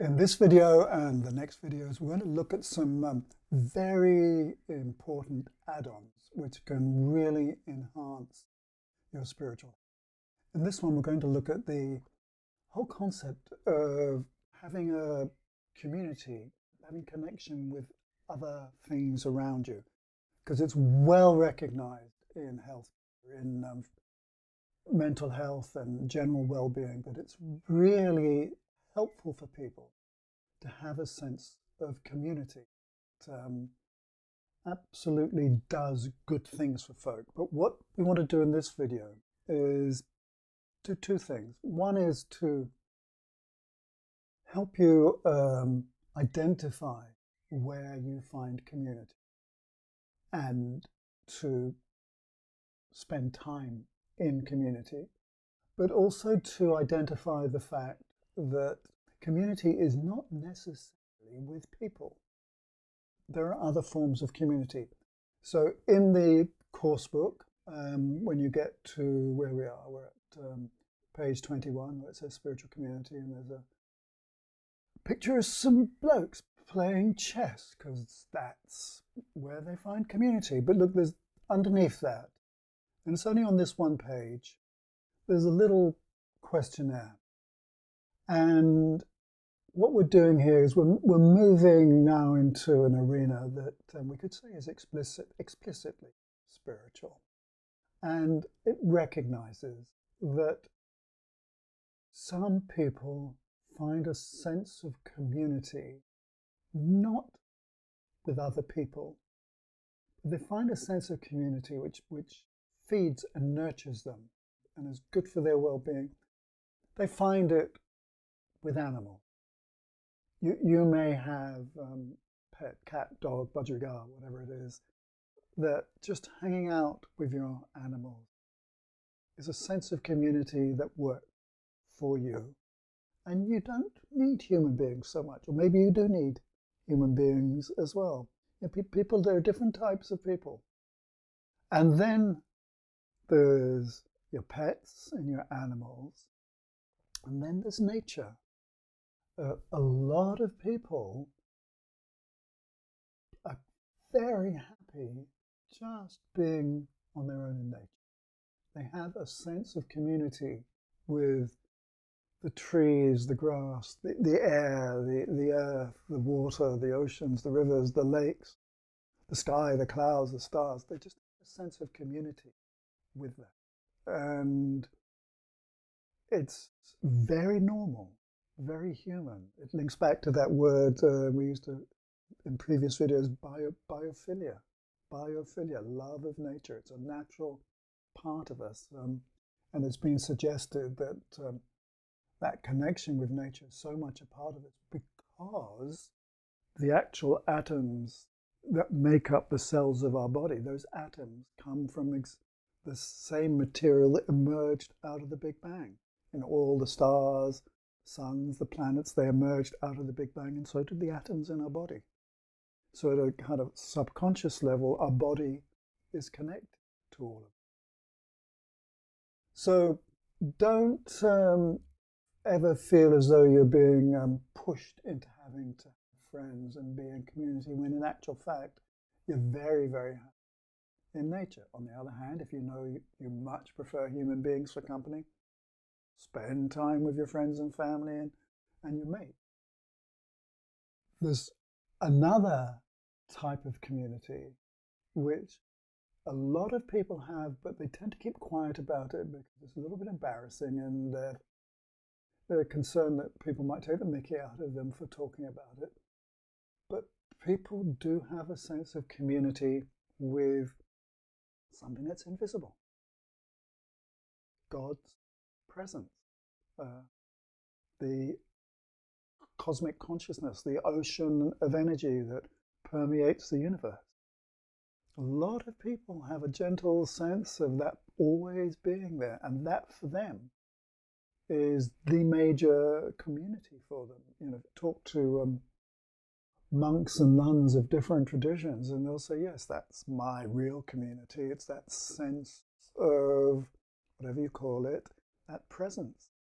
In this video and the next videos, we're going to look at some very important add-ons which can really enhance your spiritual. In this one, we're going to look at the whole concept of having a community, having connection with other things around you, because it's well recognized in health, in mental health and general well-being, that it's really helpful for people to have a sense of community. It absolutely does good things for folk. But what we want to do in this video is do two things. One is to help you identify where you find community and to spend time in community, but also to identify the fact that community is not necessarily with people. There are other forms of community. So in the course book, when you get to where we are, we're at page 21, where it says spiritual community, and there's a picture of some blokes playing chess, because that's where they find community. But look, there's underneath that, and it's only on this one page, there's a little questionnaire. And what we're doing here is we're moving now into an arena that we could say is explicitly spiritual. And it recognizes that some people find a sense of community not with other people. They find a sense of community which feeds and nurtures them and is good for their well-being. They find it with animals. You may have pet, cat, dog, budgerigar, whatever it is, that just hanging out with your animals is a sense of community that works for you. And you don't need human beings so much, or maybe you do need human beings as well. You know, people, there are different types of people. And then there's your pets and your animals, and then there's nature. A lot of people are very happy just being on their own in nature. They have a sense of community with the trees, the grass, the air, the earth, the water, the oceans, the rivers, the lakes, the sky, the clouds, the stars. They just have a sense of community with that. And it's very normal, very human. It links back to that word we used to in previous videos, biophilia. Biophilia, love of nature. It's a natural part of us. And it's been suggested that that connection with nature is so much a part of it because the actual atoms that make up the cells of our body, those atoms come from the same material that emerged out of the Big Bang. You know, all the stars, suns, the planets, they emerged out of the Big Bang, and so did the atoms in our body. So at a kind of subconscious level, our body is connected to all of it. So don't ever feel as though you're being pushed into having to have friends and be in community, when in actual fact, you're very, very happy in nature. On the other hand, if you know you much prefer human beings for company, spend time with your friends and family and your mate. There's another type of community which a lot of people have, but they tend to keep quiet about it because it's a little bit embarrassing, and they're concerned that people might take the mickey out of them for talking about it. But people do have a sense of community with something that's invisible. God's presence, the cosmic consciousness, the ocean of energy that permeates the universe. A lot of people have a gentle sense of that always being there, and that for them is the major community for them. You know, talk to monks and nuns of different traditions, and they'll say, yes, that's my real community. It's that sense of, whatever you call it, that presence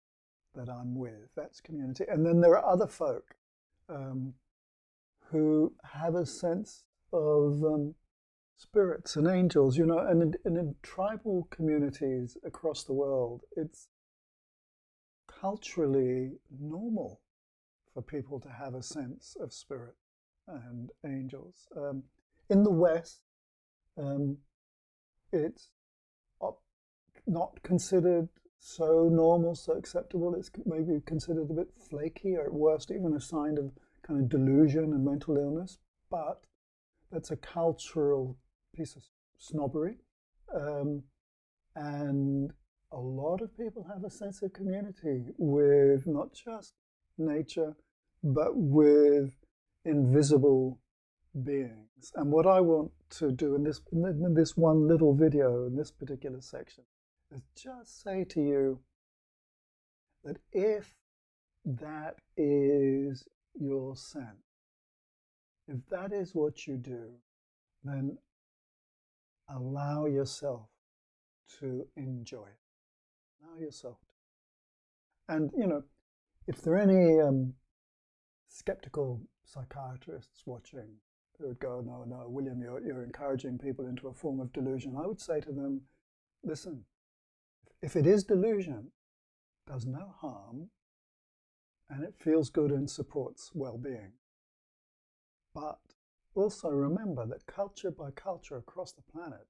that I'm with. That's community. And then there are other folk um, who have a sense of spirits and angels, you know, and in tribal communities across the world, it's culturally normal for people to have a sense of spirit and angels. In the West, um, it's not considered so normal, so acceptable. It's maybe considered a bit flaky, or at worst, even a sign of kind of delusion and mental illness. But that's a cultural piece of snobbery. Um, and a lot of people have a sense of community with not just nature, but with invisible beings. And what I want to do in this one little video, in this particular section, is just say to you that if that is your sense, if that is what you do, then allow yourself to enjoy it. Allow yourself to. And, you know, if there are any skeptical psychiatrists watching who would go, no, no, William, you're encouraging people into a form of delusion, I would say to them, listen, if it is delusion, it does no harm, and it feels good and supports well-being. But also remember that culture by culture across the planet,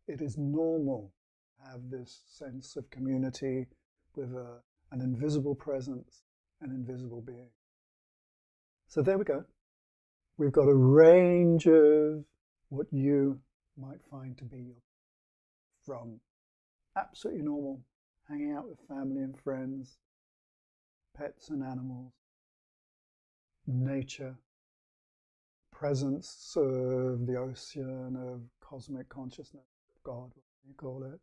it is normal to have this sense of community with an invisible presence, an invisible being. So there we go. We've got a range of what you might find to be from absolutely normal, hanging out with family and friends, pets and animals, nature, presence of the ocean, of cosmic consciousness, God, whatever you call it,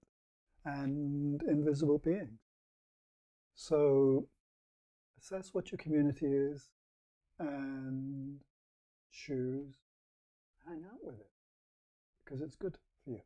and invisible beings. So assess what your community is and choose, hang out with it, because it's good for you.